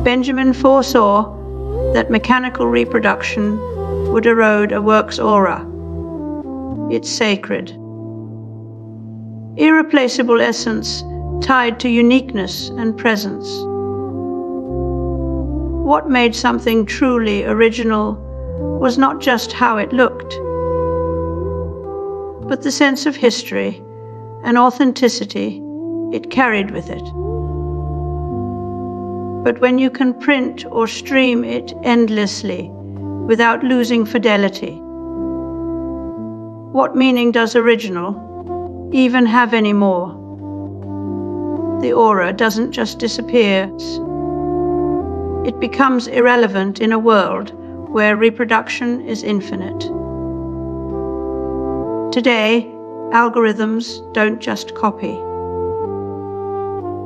Benjamin foresaw that mechanical reproduction would erode a work's aura. It's sacred. Irreplaceable essence tied to uniqueness and presence. What made something truly original was not just how it looked, but the sense of history and authenticity it carried with it. But when you can print or stream it endlessly without losing fidelity, what meaning does original even have anymore? The aura doesn't just disappear. It becomes irrelevant in a world where reproduction is infinite. Today, algorithms don't just copy.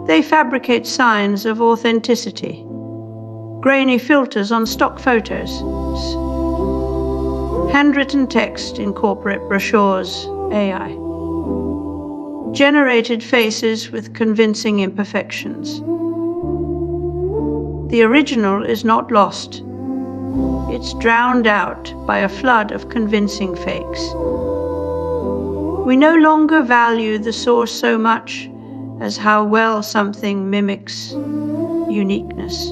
They fabricate signs of authenticity, grainy filters on stock photos, handwritten text in corporate brochures, AI, generated faces with convincing imperfections. The original is not lost. It's drowned out by a flood of convincing fakes. We no longer value the source so much as how well something mimics uniqueness.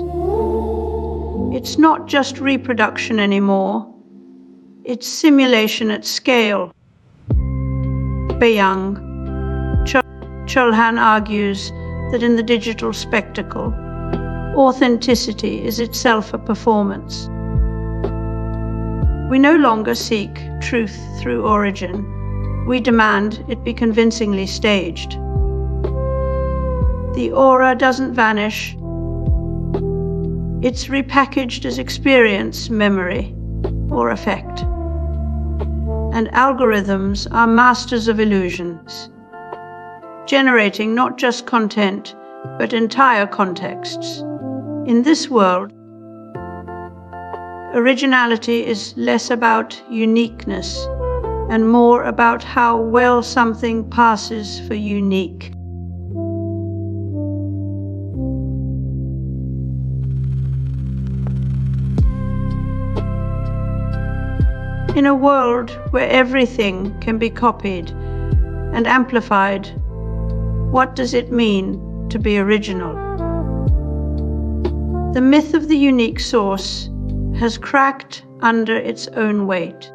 It's not just reproduction anymore. It's simulation at scale. Byung Chul argues that in the digital spectacle, authenticity is itself a performance. We no longer seek truth through origin. We demand it be convincingly staged. The aura doesn't vanish. It's repackaged as experience, memory, or affect. And algorithms are masters of illusions, generating not just content, but entire contexts. In this world, originality is less about uniqueness and more about how well something passes for unique. In a world where everything can be copied and amplified, what does it mean to be original? The myth of the unique source has cracked under its own weight.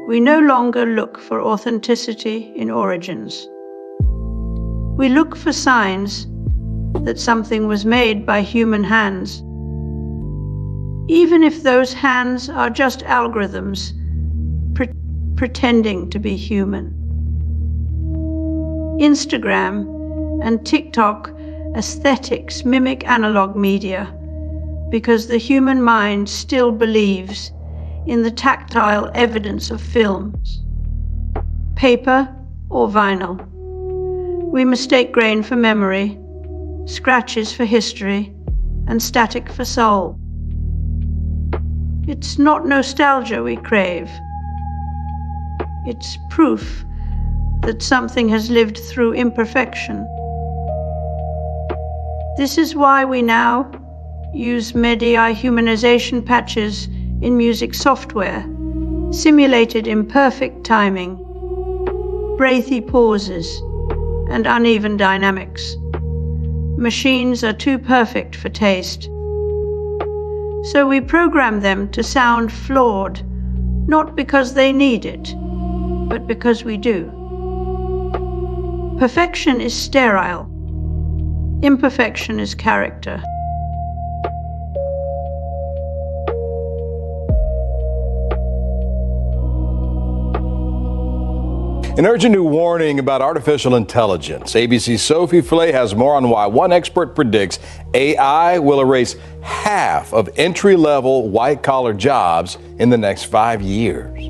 We no longer look for authenticity in origins. We look for signs that something was made by human hands, even if those hands are just algorithms pretending to be human. Instagram and TikTok aesthetics mimic analog media because the human mind still believes in the tactile evidence of films, paper or vinyl. We mistake grain for memory, scratches for history, and static for soul. It's not nostalgia we crave. It's proof that something has lived through imperfection. This is why we now use MEDI humanization patches in music software, simulated imperfect timing, breathy pauses, and uneven dynamics. Machines are too perfect for taste. So we program them to sound flawed, not because they need it, but because we do. Perfection is sterile. Imperfection is character. An urgent new warning about artificial intelligence. ABC's Sophie Flay has more on why one expert predicts AI will erase half of entry-level white-collar jobs in the next 5 years.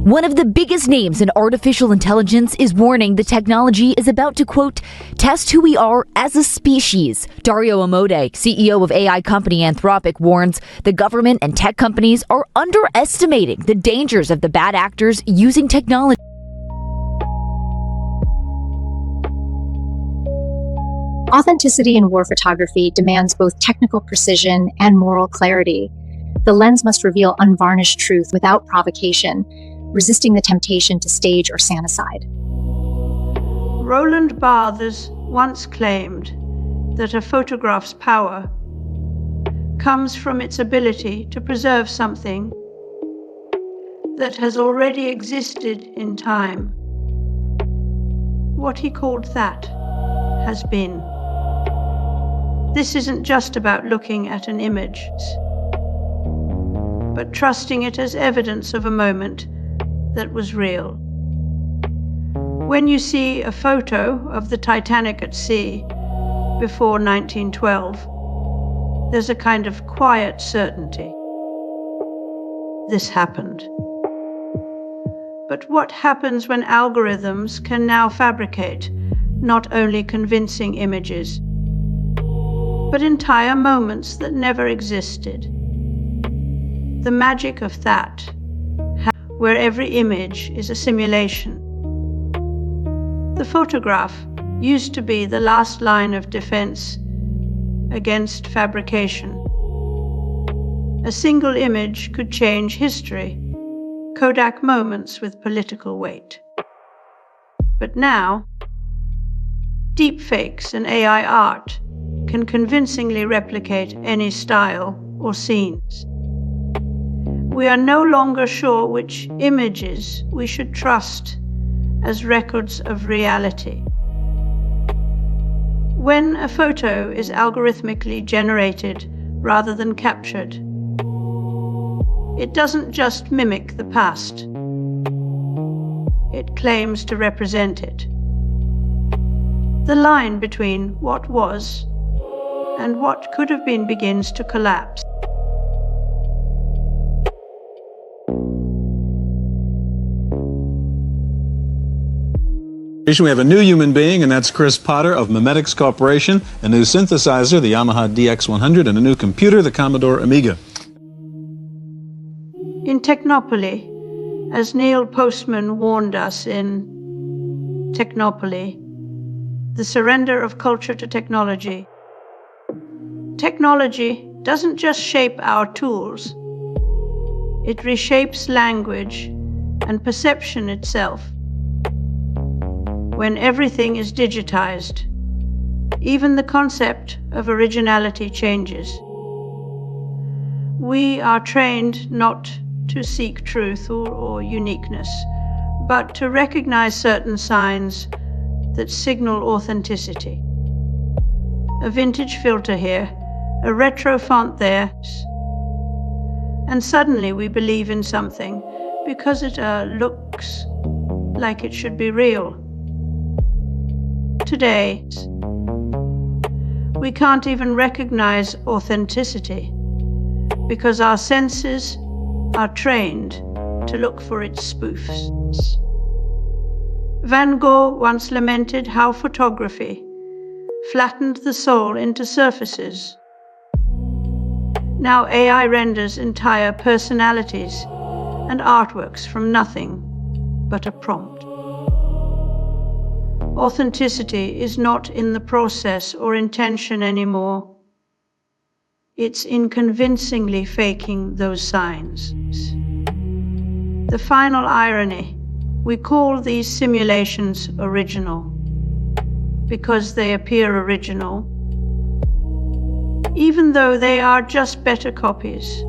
One of the biggest names in artificial intelligence is warning the technology is about to, quote, test who we are as a species. Dario Amodei, CEO of AI company Anthropic, warns the government and tech companies are underestimating the dangers of the bad actors using technology. Authenticity in war photography demands both technical precision and moral clarity. The lens must reveal unvarnished truth without provocation, resisting the temptation to stage or sanitize. Roland Barthes once claimed that a photograph's power comes from its ability to preserve something that has already existed in time. What he called that has been. This isn't just about looking at an image, but trusting it as evidence of a moment that was real. When you see a photo of the Titanic at sea before 1912, there's a kind of quiet certainty. This happened. But what happens when algorithms can now fabricate not only convincing images, but entire moments that never existed? The magic of that, where every image is a simulation. The photograph used to be the last line of defense against fabrication. A single image could change history, Kodak moments with political weight. But now, deepfakes and AI art can convincingly replicate any style or scenes. We are no longer sure which images we should trust as records of reality. When a photo is algorithmically generated rather than captured, it doesn't just mimic the past. It claims to represent it. The line between what was and what could have been begins to collapse. We have a new human being, and that's Chris Potter of Memetics Corporation, a new synthesizer, the Yamaha DX100, and a new computer, the Commodore Amiga. In Technopoly, as Neil Postman warned us in Technopoly, The Surrender of Culture to Technology, technology doesn't just shape our tools, it reshapes language and perception itself. When everything is digitized, even the concept of originality changes. We are trained not to seek truth or uniqueness, but to recognize certain signs that signal authenticity. A vintage filter here, a retro font there, and suddenly we believe in something because it looks like it should be real. Today, we can't even recognize authenticity because our senses are trained to look for its spoofs. Van Gogh once lamented how photography flattened the soul into surfaces. Now AI renders entire personalities and artworks from nothing but a prompt. Authenticity is not in the process or intention anymore. It's in convincingly faking those signs. The final irony, we call these simulations original because they appear original, even though they are just better copies